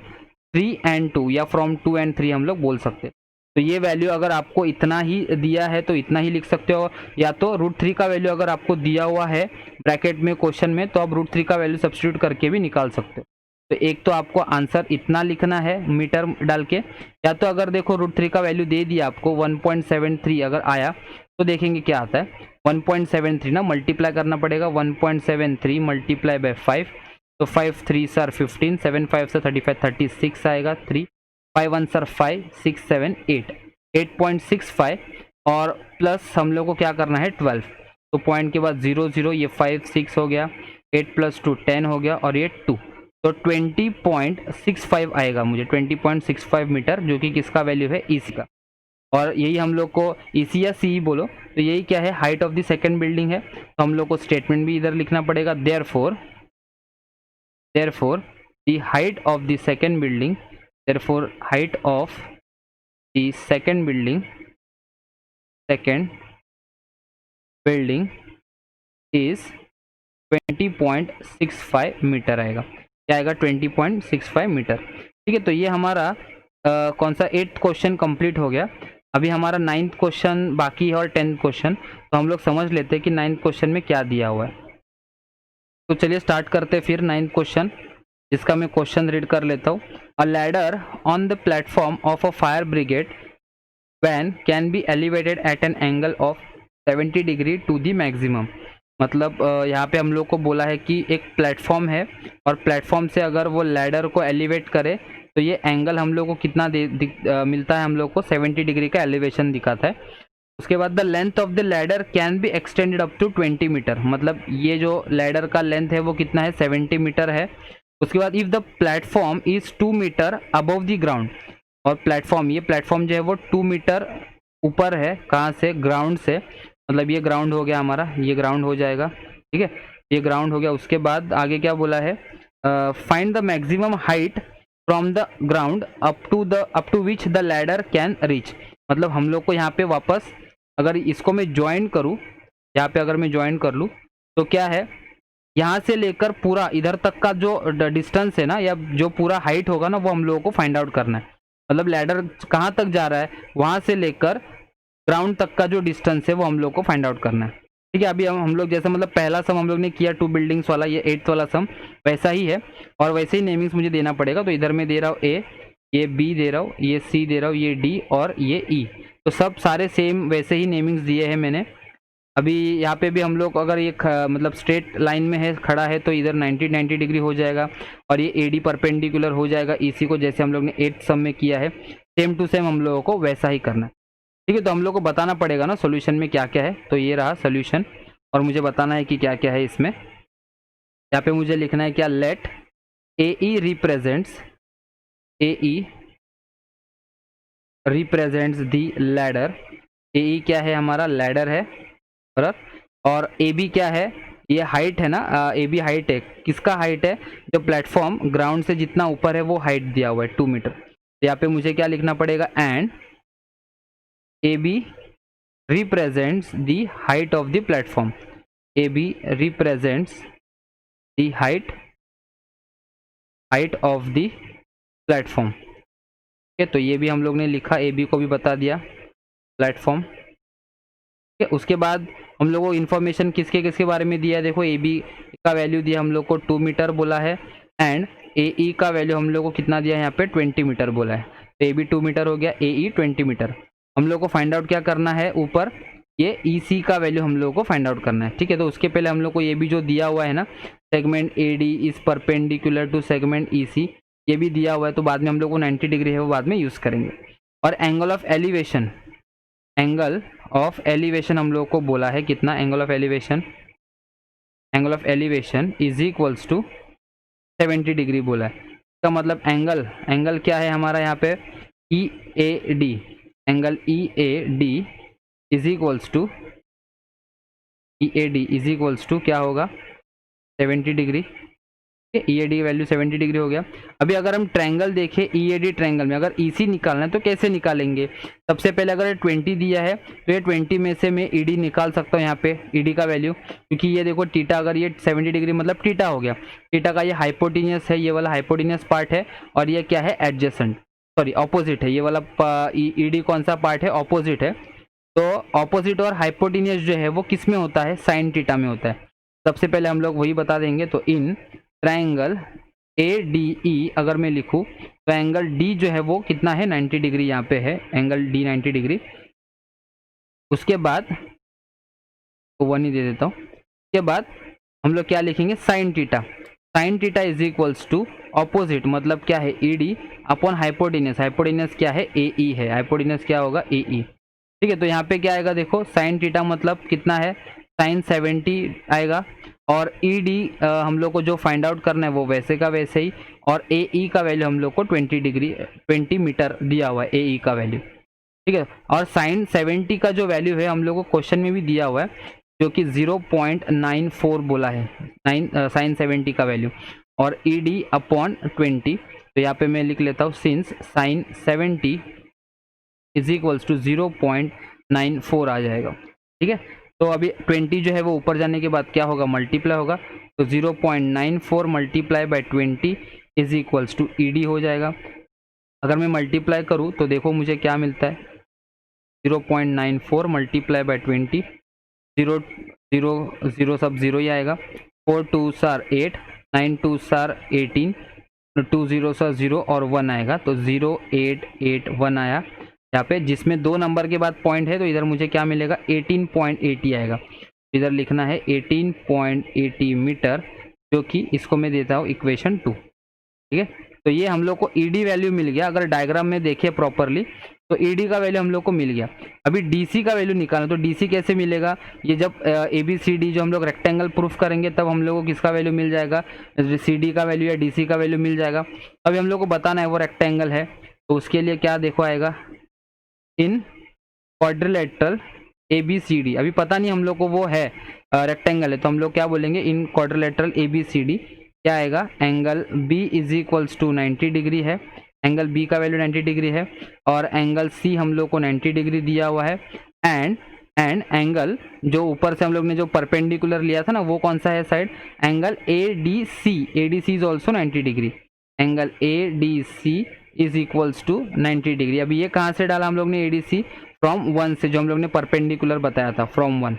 3 and 2 या फ्रॉम 2 and 3 हम लोग बोल सकते हैं। तो ये वैल्यू अगर आपको इतना ही दिया है तो इतना ही लिख सकते हो, या तो √3 का वैल्यू अगर आपको दिया हुआ है ब्रैकेट में क्वेश्चन में तो आप √3 का वैल्यू सब्स्टिट्यूट करके भी निकाल सकते हो। तो एक तो आपको आंसर इतना लिखना है मीटर डाल के, या तो अगर देखो √3 का वैल्यू दे दिया आपको 1.73 अगर आया तो देखेंगे क्या आता है, 1.73 ना मल्टीप्लाई करना पड़ेगा, 1.73 मल्टीप्लाई बाय 5, तो 5 3 सर 15, 7 5 सर 35, 36 आएगा, 3 5 1 सर 5 6 7 8 8.65, और प्लस हम लोग को क्या करना है 12, तो पॉइंट के बाद 0 0, ये 5 6 हो गया, 8 + 2 10 हो गया, और ये 2, तो 20.65 आएगा मुझे, 20.65 मीटर, जो कि किसका वैल्यू है, ईसी का। और यही हम लोग को ईसी या सी बोलो तो यही क्या है, height of the second building है, तो हम लोग को स्टेटमेंट भी इधर लिखना पड़ेगा, therefore the height of the second building, therefore height of the second building is 20.65 metre आएगा। क्या आएगा, 20.65 मीटर। ठीक है, तो ये हमारा कौन सा 8th क्वेश्चन कंप्लीट हो गया। अभी हमारा 9th क्वेश्चन बाकी है और 10th क्वेश्चन, तो हम लोग समझ लेते हैं कि 9th क्वेश्चन में क्या दिया हुआ है। तो चलिए स्टार्ट करते हैं फिर 9th क्वेश्चन, जिसका मैं क्वेश्चन रीड कर लेता हूँ। A ladder on the platform of a fire brigade van can be elevated at an angle of 70 degree to the maximum. मतलब यहाँ पे हम लोग को बोला है कि एक प्लेटफॉर्म है और प्लेटफॉर्म से अगर वो लैडर को एलिवेट करे तो ये एंगल हम लोग को कितना मिलता है, हम लोग को 70 डिग्री का एलिवेशन दिखाता है। उसके बाद the length of the ladder can be extended up to 20 metre, मतलब ये जो लैडर का लेंथ है वो कितना है, 70 मीटर है। उसके बाद if the platform is 2 metre above the ground, और प्लेटफॉर्म, ये प्लेटफॉर्म जो है वो 2 मीटर ऊपर है, कहाँ से, ग्राउंड से, मतलब ये ग्राउंड हो गया हमारा, ये ग्राउंड हो जाएगा। ठीक है, ये ग्राउंड हो गया। उसके बाद आगे क्या बोला है, find the maximum height from the ground up to which the ladder can reach. मतलब हम लोग को यहाँ पे वापस अगर इसको मैं ज्वाइन करूँ, यहाँ पे अगर मैं ज्वाइन कर लूँ तो क्या है, यहाँ से लेकर पूरा इधर तक का जो डिस्टेंस है ना, या जो पूरा हाइट होगा ना, वो हम लोगों को फाइंड आउट करना है। मतलब लैडर कहाँ तक जा रहा है, वहाँ से लेकर ग्राउंड तक का जो डिस्टेंस है वो हम लोग को फाइंड आउट करना है। ठीक है, अभी हम लोग जैसे मतलब पहला सम हम लोग ने किया 2 बिल्डिंग्स वाला, ये 8th वाला सम वैसा ही है, और वैसे ही नेमिंग्स मुझे देना पड़ेगा। तो इधर मैं दे रहा हूँ ए, ये बी दे रहा हूँ, ये सी दे रहा हूँ, ये डी और ये ई, तो सब सारे सेम वैसे ही नेमिंग्स दिए हैं मैंने। अभी यहाँ पे भी हम लोग अगर ये मतलब स्ट्रेट लाइन में है, खड़ा है, तो इधर 90 डिग्री हो जाएगा, और ये एडी परपेंडिकुलर हो जाएगा ईसी को, जैसे हम लोग ने 8th सम में किया है, सेम टू सेम हम लोगों को वैसा ही करना है। ठीक है, तो हम लोग को बताना पड़ेगा ना सॉल्यूशन में क्या क्या है। तो ये रहा सॉल्यूशन, और मुझे बताना है कि क्या क्या है इसमें। यहाँ पे मुझे लिखना है क्या, let A E represents the ladder. A क्या है हमारा, लैडर है बराबर। और ए बी क्या है, ये हाइट है ना, ए बी हाइट है, किसका हाइट है, जो प्लेटफॉर्म ग्राउंड से जितना ऊपर है वो हाइट दिया हुआ है 2 मीटर। यहाँ पे मुझे क्या लिखना पड़ेगा, and A B represents the height of the platform. A B represents the height of the platform. ठीक है, तो ये भी हम लोग ने लिखा, ए बी को भी बता दिया प्लेटफॉर्म। ठीक है, उसके बाद हम लोग को इन्फॉर्मेशन किसके किसके बारे में दिया है, देखो ए बी का वैल्यू दिया हम लोग को 2 मीटर बोला है, एंड ए ई का वैल्यू हम लोग को कितना दिया है यहाँ पे 20 मीटर बोला है। तो ए बी 2 मीटर हो गया, ए ई 20 मीटर। हम लोग को फाइंड आउट क्या करना है, ऊपर ये ई सी का वैल्यू हम लोग को फाइंड आउट करना है। ठीक है, तो उसके पहले हम लोग को ये भी जो दिया हुआ है ना, segment A D is perpendicular to segment E C, ये भी दिया हुआ है, तो बाद में हम लोग को 90 डिग्री है वो बाद में यूज़ करेंगे। और angle of elevation, angle of elevation हम लोग को बोला है कितना, angle of elevation, angle of elevation is equals to 70 degree बोला है। इसका मतलब एंगल क्या है हमारा यहाँ पे, E A D, angle E A D is equals to, E A D is equals to क्या होगा 70 degree. E A D value 70 degree हो गया। अभी अगर हम ट्रायंगल देखें, ई ए डी ट्रायंगल में अगर ई सी निकालना है तो कैसे निकालेंगे, सबसे पहले अगर 20 दिया है तो ये 20 में से मैं ई डी निकाल सकता हूँ यहाँ पे, ई डी का वैल्यू, क्योंकि ये देखो टीटा, अगर ये 70 डिग्री मतलब टीटा हो गया, टीटा का ये हाइपोटेनियस है, ये वाला हाइपोटेनियस पार्ट है, और ये क्या है एडजेसेंट, सॉरी ऑपोजिट है, ये वाला ई डी कौन सा पार्ट है, ऑपोजिट है। तो ऑपोजिट और हाइपोटेनियस जो है वो किस में होता है, साइन टीटा में होता है। सबसे पहले हम लोग वही बता देंगे। तो इन ट्रायंगल ए डी ई अगर मैं लिखूँ तो एंगल डी जो है वो कितना है 90 डिग्री, यहाँ पे है एंगल डी 90 डिग्री। उसके बाद तो 1 ही दे देता हूँ। उसके बाद हम लोग क्या लिखेंगे, sine theta, sine theta is equals to opposite, मतलब क्या है E D upon hypotenuse, hypotenuse क्या है ए ई है, हाइपोटेनियस क्या होगा ए ई। ठीक है, तो यहाँ पे क्या आएगा देखो, साइन टीटा मतलब कितना है, साइन 70 आएगा, और ई डी हम लोग को जो फाइंड आउट करना है वो वैसे का वैसे ही, और ए ई का वैल्यू हम लोग को 20 मीटर दिया हुआ है ए ई का वैल्यू। ठीक है, और साइन 70 का जो वैल्यू है हम लोग को क्वेश्चन में भी दिया हुआ है, जो कि 0.94 बोला है, साइन 70 का वैल्यू, और ई डी अपॉन 20। तो यहाँ पे मैं लिख लेता हूँ, since sine 70 is equals to 0.94 आ जाएगा। ठीक है, तो अभी 20 जो है वो ऊपर जाने के बाद क्या होगा, मल्टीप्लाई होगा, तो 0.94 multiply by 20 is equals to E D हो जाएगा। अगर मैं मल्टीप्लाई करूँ तो देखो मुझे क्या मिलता है, 0.94 मल्टीप्लाई बाय 20, 0 0 0 सब 0 ही आएगा, 4 2 सार 8, 9 2 सार 18, 2 0 सा 0 और 1 आएगा, तो 0 8 8 1 आया यहाँ पे, जिसमें 2 नंबर के बाद पॉइंट है, तो इधर मुझे क्या मिलेगा 18.80 आएगा। इधर लिखना है 18.80 मीटर, जो कि इसको मैं देता हूँ इक्वेशन 2। ठीक है, तो ये हम लोग को ई डी वैल्यू मिल गया। अगर डायग्राम में देखें प्रॉपरली तो ई डी का वैल्यू हम लोग को मिल गया। अभी डी सी का वैल्यू निकालना, तो डी सी कैसे मिलेगा, ये जब ए बी सी डी जो हम लोग रेक्टेंगल प्रूफ करेंगे तब हम लोग को किसका वैल्यू मिल जाएगा, सी डी का वैल्यू या डी सी का वैल्यू मिल जाएगा। अभी हम लोग को बताना है वो रेक्टेंगल है, तो उसके लिए क्या देखो आएगा, in quadrilateral A B C D, अभी पता नहीं हम लोग को वो है रेक्टेंगल है, तो हम लोग क्या बोलेंगे, in quadrilateral A B C D क्या आएगा, angle B is equals to 90 degree है, एंगल बी का वैल्यू 90 डिग्री है, और एंगल सी हम लोग को 90 डिग्री दिया हुआ है, एंड एंगल जो ऊपर से हम लोग ने जो परपेंडिकुलर लिया था ना वो कौन सा है side, angle A D C is also 90 degree, angle A D C is equals to 90 degree. अभी ये कहाँ से डाला हम लोग ने, ए डी सी फ्रॉम 1 से, जो हम लोग ने परपेंडिकुलर बताया था फ्रॉम 1।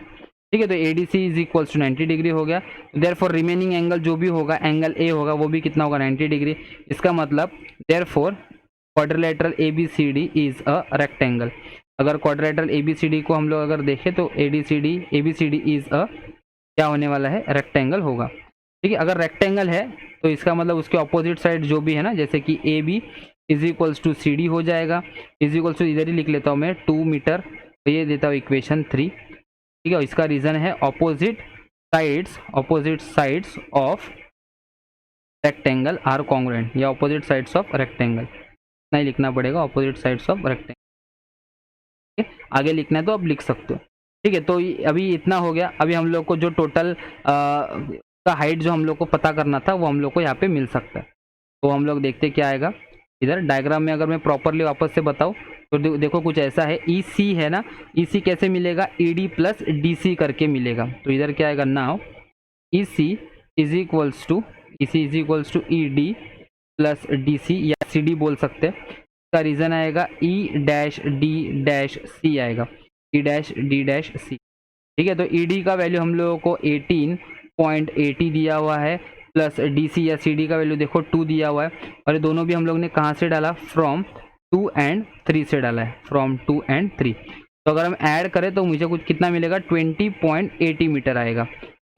ठीक है, तो A D C is equals to 90 degree हो गया। देयरफॉर रिमेनिंग एंगल जो भी होगा, एंगल ए होगा वो भी कितना होगा 90 डिग्री। इसका मतलब therefore quadrilateral A B C D is a rectangle. अगर quadrilateral A B C D को हम लोग अगर देखें तो A B C D is a क्या होने वाला है, रेक्टेंगल होगा। ठीक है, अगर रेक्टेंगल है तो इसका मतलब उसके ऑपोजिट साइड जो भी है ना, जैसे कि A B is equals to C D हो जाएगा, इज इक्वल्स टू इधर ही लिख लेता हूँ मैं 2 मीटर, तो ये देता हूँ इक्वेशन 3। ठीक है, इसका रीजन है opposite sides of rectangle are congruent, या ऑपोजिट साइड्स ऑफ रेक्टेंगल नहीं लिखना पड़ेगा, ऑपोजिट साइड्स ऑफ रेक्टेंगल। आगे लिखना है तो आप लिख सकते हो। ठीक है, तो अभी इतना हो गया। अभी हम लोग को जो टोटल का हाइट जो हम लोग को पता करना था वो हम लोग को यहाँ पे मिल सकता है। तो हम लोग देखते क्या आएगा इधर डायग्राम में। अगर मैं प्रॉपरली वापस से बताऊँ तो देखो कुछ ऐसा है। ई सी है ना, ई सी कैसे मिलेगा, E D plus D C करके मिलेगा। तो इधर क्या आएगा, now E C is equals to E D plus D C, या सी डी बोल सकते हैं। इसका रीजन आएगा E dash D dash C आएगा, E dash D dash C. ठीक है, तो ई डी का वैल्यू हम लोगों को 18.80 दिया हुआ है, प्लस डी सी या सी डी का वैल्यू देखो 2 दिया हुआ है। और ये दोनों भी हम लोग ने कहाँ से डाला, फ्रॉम 2 and 3 से डाला है, फ्रॉम 2 and 3। तो अगर हम ऐड करें तो मुझे कुछ कितना मिलेगा, 20.80 मीटर आएगा,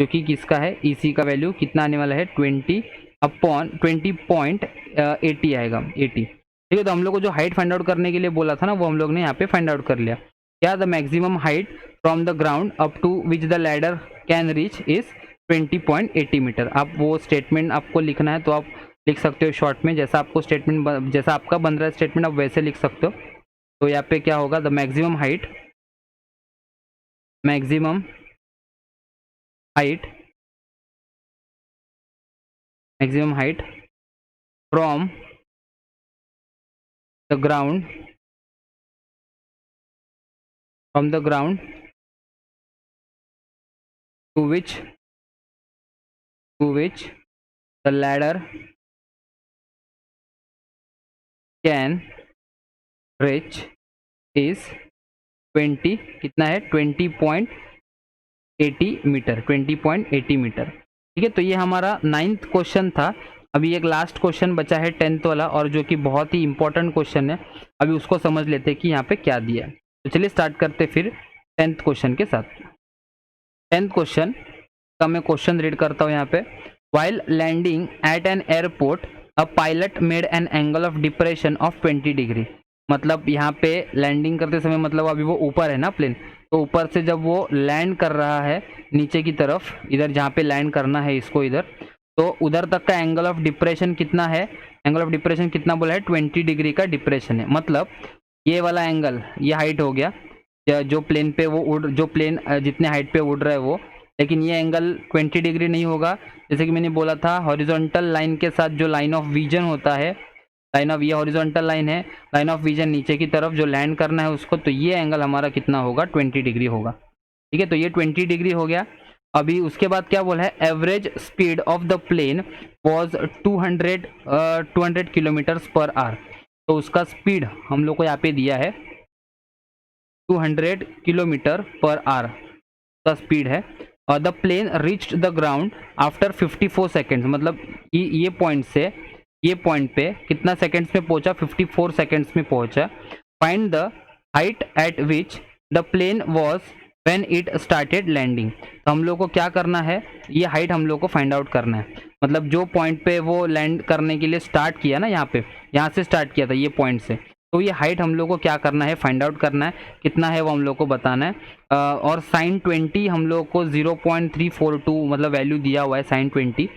जो कि किसका है, ई सी का वैल्यू कितना आने वाला है, 20.80 आएगा, 80। ठीक है, तो हम लोग को जो हाइट फाइंड आउट करने के लिए बोला था ना वो हम लोग ने यहाँ पे फाइंड आउट कर लिया। क्या, the maximum height from the ground up to which the ladder can reach is 20.80 metre. आप वो स्टेटमेंट आपको लिखना है तो आप लिख सकते हो शॉर्ट में, जैसा आपको स्टेटमेंट, जैसा आपका बन रहा है स्टेटमेंट आप वैसे लिख सकते हो। तो यहाँ पे क्या होगा, the maximum height from the ground to which the ladder can reach is 20, कितना है, 20.80 मीटर, 20.80 मीटर। ठीक है, तो ये हमारा 9th क्वेश्चन था। अभी एक लास्ट क्वेश्चन बचा है 10th वाला, और जो कि बहुत ही इंपॉर्टेंट क्वेश्चन है। अभी उसको समझ लेते हैं कि यहाँ पे क्या दिया है। तो चलिए स्टार्ट करते फिर 10th क्वेश्चन के साथ। 10th क्वेश्चन का मैं क्वेश्चन रीड करता हूँ यहाँ पे। While landing at an airport a pilot made an angle of depression of 20 degree. मतलब यहाँ पे लैंडिंग करते समय, मतलब अभी वो ऊपर है ना प्लेन, तो ऊपर से जब वो लैंड कर रहा है नीचे की तरफ, इधर जहाँ पे लैंड करना है इसको इधर, तो उधर तक का एंगल ऑफ डिप्रेशन कितना है, एंगल ऑफ डिप्रेशन कितना बोला है, 20 डिग्री का डिप्रेशन है। मतलब ये वाला एंगल, ये हाइट हो गया जो प्लेन पे वो उड़, जो प्लेन जितने हाइट पे उड़ रहा है वो, लेकिन ये एंगल 20 डिग्री नहीं होगा। जैसे कि मैंने बोला था, हॉरिजॉन्टल लाइन के साथ जो लाइन ऑफ विजन होता है, लाइन ऑफ, ये हॉरिजॉन्टल लाइन है, लाइन ऑफ विजन नीचे की तरफ जो लैंड करना है उसको, तो ये एंगल हमारा कितना होगा, 20 डिग्री होगा। ठीक है, तो ये 20 डिग्री हो गया। अभी उसके बाद क्या बोला है, average speed of the plane was 200 kilometres per hour. तो उसका स्पीड हम लोग को यहाँ पे दिया है 200 किलोमीटर पर आवर का स्पीड है। और the plane reached the ground after 54 seconds. मतलब ये पॉइंट से ये पॉइंट पे कितना सेकेंड्स में पहुंचा, 54 सेकेंड्स में पहुंचा। Find the height at which the plane was when it started landing. तो हम लोग को क्या करना है, ये हाइट हम लोग को फाइंड आउट करना है। मतलब जो पॉइंट पे वो लैंड करने के लिए स्टार्ट किया ना, यहाँ से स्टार्ट किया था ये पॉइंट से, तो ये हाइट हम लोग को क्या करना है, फाइंड आउट करना है। कितना है वो हम लोग को बताना है। और साइन 20 हम लोग को 0.342 मतलब वैल्यू दिया हुआ है साइन 20।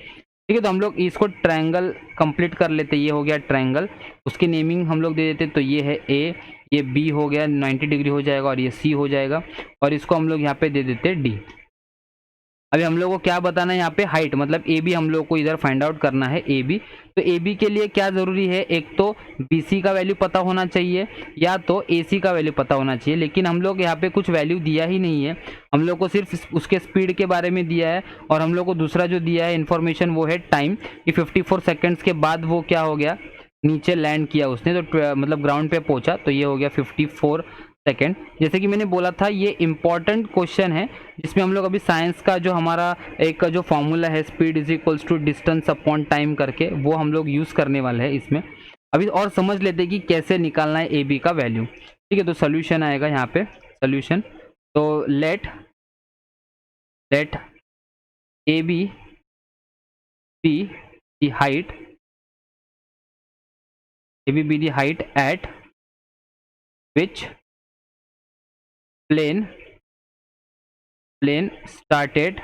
ठीक है, तो हम लोग इसको ट्रायंगल कंप्लीट कर लेते। ये हो गया ट्रायंगल, उसकी नेमिंग हम लोग दे देते। तो ये है ए, ये बी हो गया 90 डिग्री हो जाएगा, और ये सी हो जाएगा, और इसको हम लोग यहाँ पे दे देते डी। अभी हम लोग को क्या बताना है यहाँ पे, हाइट, मतलब ए बी हम लोग को इधर फाइंड आउट करना है, ए बी। तो ए बी के लिए क्या जरूरी है, एक तो बी सी का वैल्यू पता होना चाहिए, या तो ए सी का वैल्यू पता होना चाहिए। लेकिन हम लोग यहाँ पे कुछ वैल्यू दिया ही नहीं है, हम लोग को सिर्फ उसके स्पीड के बारे में दिया है। और हम लोग को दूसरा जो दिया है इन्फॉर्मेशन वो है टाइम, कि 54 सेकेंड्स के बाद वो क्या हो गया, नीचे लैंड किया उसने, तो मतलब ग्राउंड पे पहुंचा। तो ये हो गया 54 सेकेंड। जैसे कि मैंने बोला था, ये इंपॉर्टेंट क्वेश्चन है जिसमें हम लोग अभी साइंस का जो हमारा एक जो फॉर्मूला है, speed is equals to distance upon time करके, वो हम लोग यूज़ करने वाले हैं इसमें। अभी और समझ लेते हैं कि कैसे निकालना है ए बी का वैल्यू। ठीक है, तो सोल्यूशन आएगा यहाँ पे, सोल्यूशन। तो let A B be the height, A B be the height at which plane started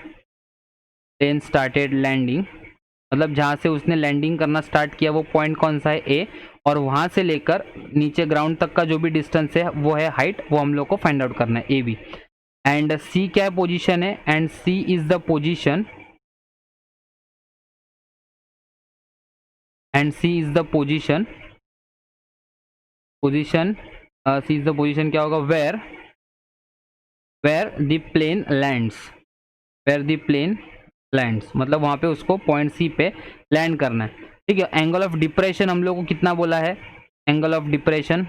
landing. मतलब जहाँ से उसने लैंडिंग करना स्टार्ट किया वो पॉइंट कौन सा है, ए। और वहाँ से लेकर नीचे ग्राउंड तक का जो भी डिस्टेंस है वो है हाइट, वो हम लोग को फाइंड आउट करना है, ए बी। एंड सी क्या पोजीशन है, and C is the position, and C is the position, C is the position क्या होगा, where the plane lands, where the plane lands, मतलब वहाँ पे उसको पॉइंट सी पे लैंड करना है। ठीक है, एंगल ऑफ डिप्रेशन हम लोग को कितना बोला है, angle of depression,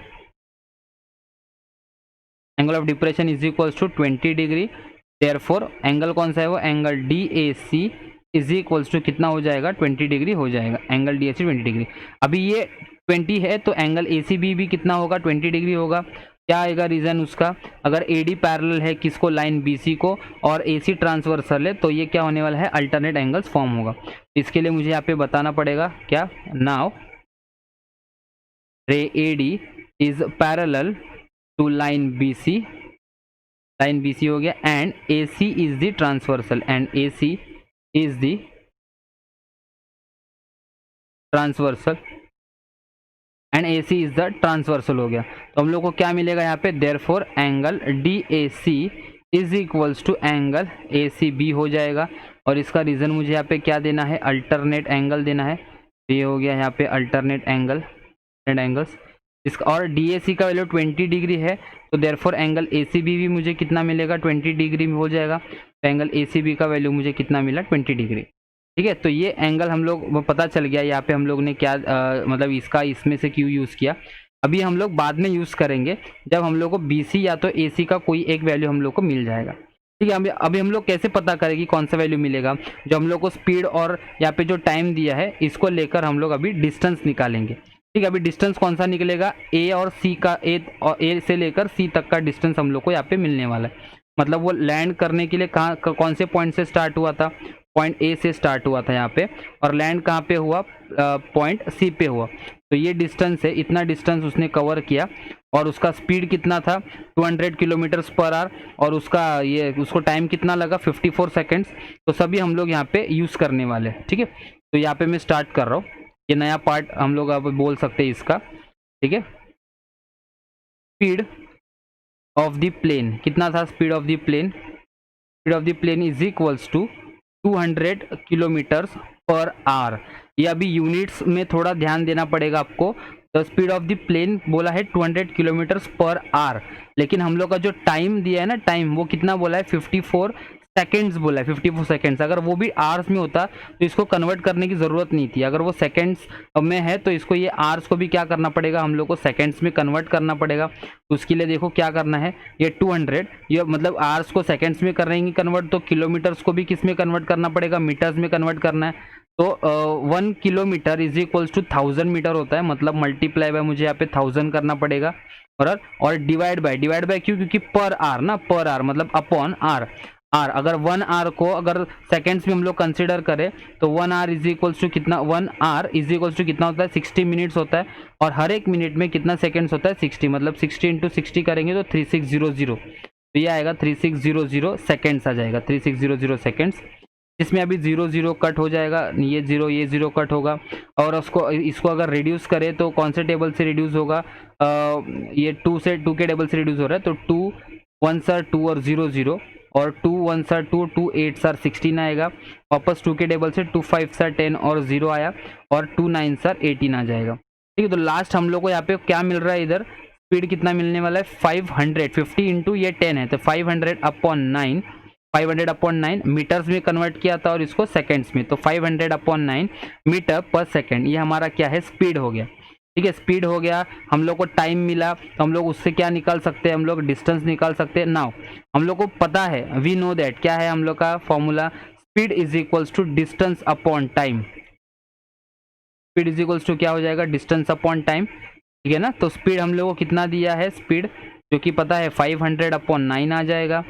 angle of depression is equals to 20 degree. Therefore angle कौन सा है वो, angle D A C is equals to कितना हो जाएगा, 20 डिग्री हो जाएगा, angle D A C 20 degree. अभी ये 20 है तो एंगल ए सी बी भी कितना होगा, 20 डिग्री होगा। क्या आएगा रीजन उसका, अगर ए डी पैरेलल है किसको, लाइन बी सी को, और ए सी ट्रांसवर्सल है, तो ये क्या होने वाला है, अल्टरनेट एंगल्स फॉर्म होगा। इसके लिए मुझे यहाँ पे बताना पड़ेगा क्या, now ray A D is parallel to line B C, line B C हो गया, and A C is the transversal, and A C is the transversal, and A C is the transversal हो गया। तो हम लोग को क्या मिलेगा यहाँ पे, therefore angle D A C is equals to angle A C B हो जाएगा। और इसका रीजन मुझे यहाँ पे क्या देना है, अल्टरनेट एंगल देना है। ये हो गया यहाँ पे अल्टरनेट एंगल्स इसका, और डी ए सी का वैल्यू 20 डिग्री है, तो therefore angle A C B भी मुझे कितना मिलेगा, 20 डिग्री में हो जाएगा। तो एंगल ए सी बी का वैल्यू मुझे कितना मिला, 20 डिग्री। ठीक है, तो ये एंगल हम लोग पता चल गया यहाँ पे हम लोग ने क्या मतलब इसका इसमें से क्यों यूज़ किया। अभी हम लोग बाद में यूज़ करेंगे जब हम लोग को बी सी या तो ए सी का कोई एक वैल्यू हम लोग को मिल जाएगा। ठीक है, अभी हम लोग कैसे पता करेंगे कौन सा वैल्यू मिलेगा, जो हम लोग को स्पीड और यहाँ पे जो टाइम दिया है इसको लेकर हम लोग अभी डिस्टेंस निकालेंगे। ठीक है, अभी डिस्टेंस कौन सा निकलेगा, ए और सी का, ए से लेकर सी तक का डिस्टेंस हम लोग को यहाँ पे मिलने वाला है। मतलब वो लैंड करने के लिए कहाँ कौन से पॉइंट से स्टार्ट हुआ था, पॉइंट ए से स्टार्ट हुआ था यहाँ पे, और लैंड कहाँ पे हुआ, पॉइंट सी पे हुआ। तो ये डिस्टेंस है, इतना डिस्टेंस उसने कवर किया, और उसका स्पीड कितना था 200 किलोमीटर्स पर आवर, और उसको टाइम कितना लगा 54 सेकेंड्स। तो सभी हम लोग यहाँ पे यूज़ करने वाले हैं। ठीक है, तो यहाँ पे मैं स्टार्ट कर रहा हूँ, ये नया पार्ट हम लोग अब बोल सकते हैं इसका। ठीक है, स्पीड ऑफ द प्लेन कितना था, speed of the plane is equals to 200 kilometres per hour. ये अभी यूनिट्स में थोड़ा ध्यान देना पड़ेगा आपको। तो स्पीड ऑफ द प्लेन बोला है 200 किलोमीटर्स पर आवर, लेकिन हम लोग का जो टाइम दिया है ना, टाइम वो कितना बोला है, 54 सेकेंड्स बोला है, 54 सेकेंड्स। अगर वो भी आवर्स में होता तो इसको कन्वर्ट करने की ज़रूरत नहीं थी। अगर वो सेकेंड्स में है तो इसको ये आवर्स को भी क्या करना पड़ेगा, हम लोग को सेकेंड्स में कन्वर्ट करना पड़ेगा। तो उसके लिए देखो क्या करना है, ये 200, ये मतलब आवर्स को सेकेंड्स में कर रहेंगे कन्वर्ट, तो किलोमीटर्स को भी किस में कन्वर्ट करना पड़ेगा, मीटर्स में कन्वर्ट करना है। तो 1 kilometre is equals to 1000 metre होता है, मतलब मल्टीप्लाई बाय मुझे यहाँ पे 1000 करना पड़ेगा, और डिवाइड बाय क्यों, क्योंकि पर आवर ना, पर आवर मतलब अपॉन आर। अगर 1 आवर को अगर सेकेंड्स में हम लोग कंसिडर करें तो 1 आवर इज इक्वल्स टू कितना, 1 आवर इज इक्वल्स टू कितना होता है, 60 मिनट्स होता है। और हर एक मिनट में कितना सेकेंड्स होता है, 60, मतलब 60 इंटू 60 करेंगे तो 3600। तो ये आएगा 3600 सेकेंड्स आ जाएगा, 3600 सेकेंड्स। इसमें अभी 0 कट हो जाएगा, ये 0 कट होगा। और इसको अगर रिड्यूस करें तो कौन से टेबल से रिड्यूस होगा, ये 2 के टेबल से रिड्यूस हो रहा है। तो 2 1 सर 2 और 0 और 2 1 सर 2, 2 8 सर 16 आएगा। वापस 2 के टेबल से 2 5 सर 10 और 0 आया, और 2 9 सर 18 आ जाएगा। ठीक है, तो लास्ट हम लोग को यहाँ पे क्या मिल रहा है, इधर स्पीड कितना मिलने वाला है, 500, 50 इंटू ये 10 है, तो 500 अपॉन 9 मीटर्स में कन्वर्ट किया था, और इसको सेकेंड्स में, तो 500 अपॉन 9 मीटर पर सेकेंड, ये हमारा क्या है, स्पीड हो गया। ठीक है, स्पीड हो गया। हम लोग को टाइम मिला, तो हम लोग उससे क्या निकाल सकते हैं, हम लोग डिस्टेंस निकाल सकते हैं। नाउ हम लोग को पता है, वी नो दैट, क्या है हम लोग का formula, speed is equals to distance upon time. Speed is equals to क्या हो जाएगा, डिस्टेंस अपॉन टाइम। ठीक है ना, तो स्पीड हम लोग को कितना दिया है, स्पीड जो कि पता है 500 अपॉन 9 आ जाएगा।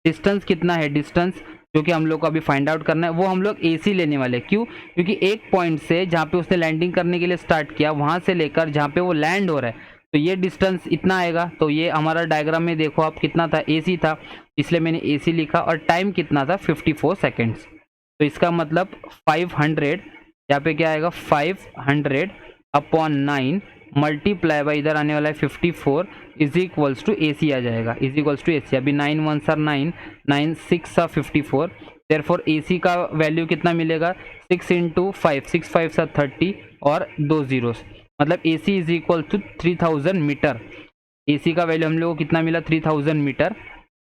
डिस्टेंस कितना है, डिस्टेंस जो कि हम लोग को अभी फाइंड आउट करना है, वो हम लोग AC लेने वाले। क्यों, क्योंकि एक पॉइंट से जहाँ पे उसने लैंडिंग करने के लिए स्टार्ट किया, वहाँ से लेकर जहाँ पे वो लैंड हो रहा है, तो ये डिस्टेंस इतना आएगा। तो ये हमारा डायग्राम में देखो आप कितना था, AC था, इसलिए मैंने AC लिखा। और टाइम कितना था, 54 सेकेंड्स। तो इसका मतलब 500, यहाँ पे क्या आएगा, 500 अपॉन 9 मल्टीप्लाई बाय इधर आने वाला है 54 इज इक्वल्स टू AC आ जाएगा, इज इक्वल्स टू AC। अभी 9 1s are 9, 9 6 are 54, therefore AC का वैल्यू कितना मिलेगा 6 इंटू 5, 6 5 are 30 और 2 zeros, मतलब AC is equal to 3000 metre. AC का वैल्यू हम लोग को कितना मिला 3000 मीटर।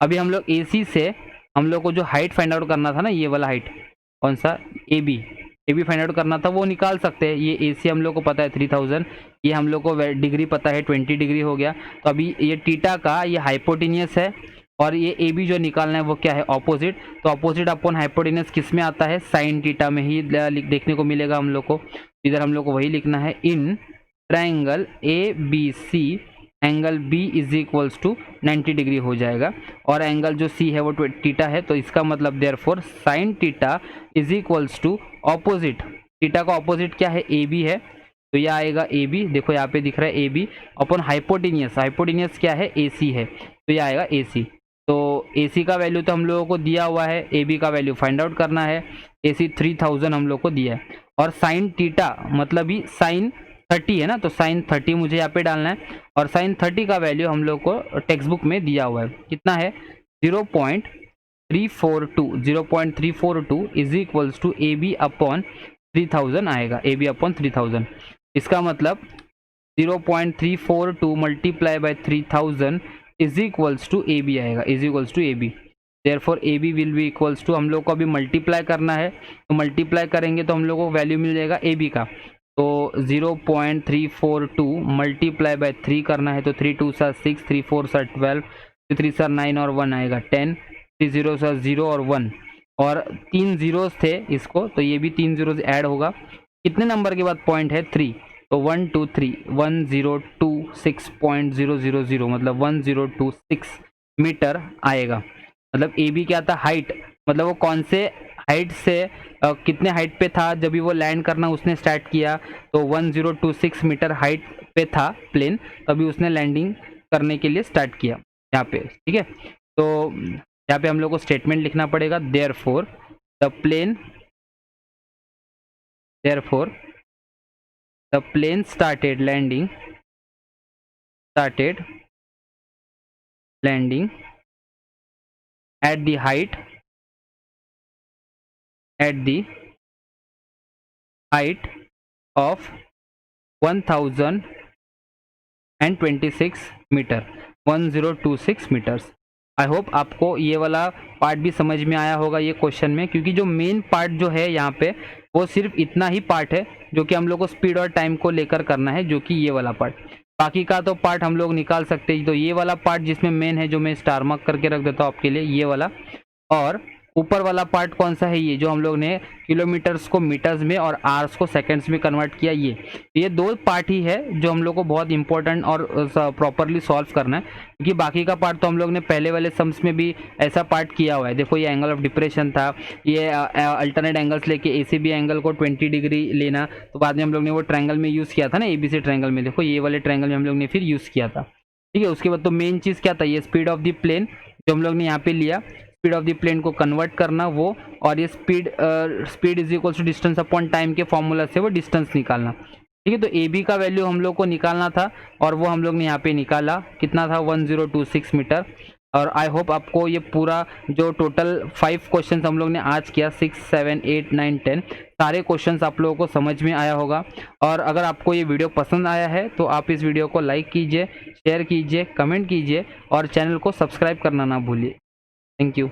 अभी हम लोग AC से हम लोग को जो हाइट फाइंड आउट करना था ना, ये वाला हाइट कौन सा AB फाइंड आउट करना था, वो निकाल सकते हैं। ये AC हम लोग को पता है 3000, ये हम लोग को डिग्री पता है 20 डिग्री हो गया। तो अभी ये टीटा का ये हाइपोटेनियस है और ये AB जो निकालना है वो क्या है ऑपोजिट। तो ऑपोजिट अपॉन हाइपोटेनियस किस में आता है साइन टीटा में ही देखने को मिलेगा हम लोग को। इधर हम लोग को वही लिखना है, in triangle ABC angle B is equals to 90 degree हो जाएगा और एंगल जो C है वो टीटा है। तो इसका मतलब therefore sine theta is equals to opposite, theta का ऑपोजिट क्या है AB है, तो यह आएगा AB, देखो यहाँ पे दिख रहा है AB अपॉन हाइपोटेनियस, हाइपोटेनियस क्या है AC है, तो यह आएगा AC। तो AC का वैल्यू तो हम लोगों को दिया हुआ है, AB का वैल्यू फाइंड आउट करना है। AC 3000 हम लोग को दिया है और साइन टीटा मतलब ही साइन 30 है ना, तो साइन 30 मुझे यहाँ पे डालना है और साइन 30 का वैल्यू हम लोग को टेक्स्ट बुक में दिया हुआ है, कितना है 0.342 is equals to AB upon 3000 आएगा, AB अपॉन 3000। इसका मतलब 0.342 multiply by 3000 is equals to AB आएगा, is equals to AB। Therefore AB will be equals to, हम लोग को अभी मल्टीप्लाई करना है, तो मल्टीप्लाई करेंगे तो हम लोग को वैल्यू मिल जाएगा AB का। तो 0.342 मल्टीप्लाई बाय 3 करना है, तो 3 2 सा 6, 3 4 सा 12, 3 सा 9 और 1 आएगा 10, 3 0 सा 0 और 1 और 3 जीरोस थे इसको, तो ये भी 3 जीरोस ऐड होगा। कितने नंबर के बाद पॉइंट है 3, तो 1 2 3 1026.000 मतलब 1026 मीटर आएगा। मतलब AB क्या था हाइट, मतलब वो कौन से हाइट से कितने हाइट पे था जब भी वो लैंड करना उसने स्टार्ट किया, तो 1026 मीटर हाइट पे था प्लेन, तभी उसने लैंडिंग करने के लिए स्टार्ट किया यहाँ पे, ठीक है। तो यहाँ पे हम लोग को स्टेटमेंट लिखना पड़ेगा, therefore the plane started landing at the height of 1026 metre, 1026 metres. I hope आपको ये वाला पार्ट भी समझ में आया होगा ये क्वेश्चन में, क्योंकि जो मेन पार्ट जो है यहाँ पे वो सिर्फ इतना ही पार्ट है जो कि हम लोग को स्पीड और टाइम को लेकर करना है, जो कि ये वाला पार्ट। बाकी का तो पार्ट हम लोग निकाल सकते हैं। तो ये वाला पार्ट जिसमें मेन है, जो मैं स्टार मार्क करके रख देता हूँ आपके लिए, ये वाला। और ऊपर वाला पार्ट कौन सा है, ये जो हम लोग ने किलोमीटर्स को मीटर्स में और आवर्स को सेकंड्स में कन्वर्ट किया, ये दो पार्ट ही है जो हम लोग को बहुत इंपॉर्टेंट और प्रॉपरली सॉल्व करना है, क्योंकि बाकी का पार्ट तो हम लोग ने पहले वाले सम्स में भी ऐसा पार्ट किया हुआ है। देखो ये एंगल ऑफ डिप्रेशन था, ये अल्टरनेट एंगल्स लेके ACB एंगल को 20 डिग्री लेना, तो बाद में हम लोग ने वो ट्रायंगल में यूज़ किया था ना, ABC ट्रायंगल में। देखो ये वाले ट्रायंगल में हम लोग ने फिर यूज़ किया था, ठीक है। उसके बाद तो मेन चीज़ क्या था, ये स्पीड ऑफ द प्लेन जो हम लोग ने यहाँ पे लिया, स्पीड ऑफ द प्लेन को कन्वर्ट करना वो, और ये speed is equal to distance upon time के फॉर्मूला से वो डिस्टेंस निकालना, ठीक है। तो AB का वैल्यू हम लोग को निकालना था और वो हम लोग ने यहाँ पे निकाला, कितना था 1026 मीटर। और आई होप आपको ये पूरा जो टोटल 5 क्वेश्चंस हम लोग ने आज किया, 6 7 8 9 10 सारे क्वेश्चंस आप लोगों को समझ में आया होगा। और अगर आपको ये वीडियो पसंद आया है तो आप इस वीडियो को लाइक कीजिए, शेयर कीजिए, कमेंट कीजिए और चैनल को सब्सक्राइब करना ना भूलिए। Thank you.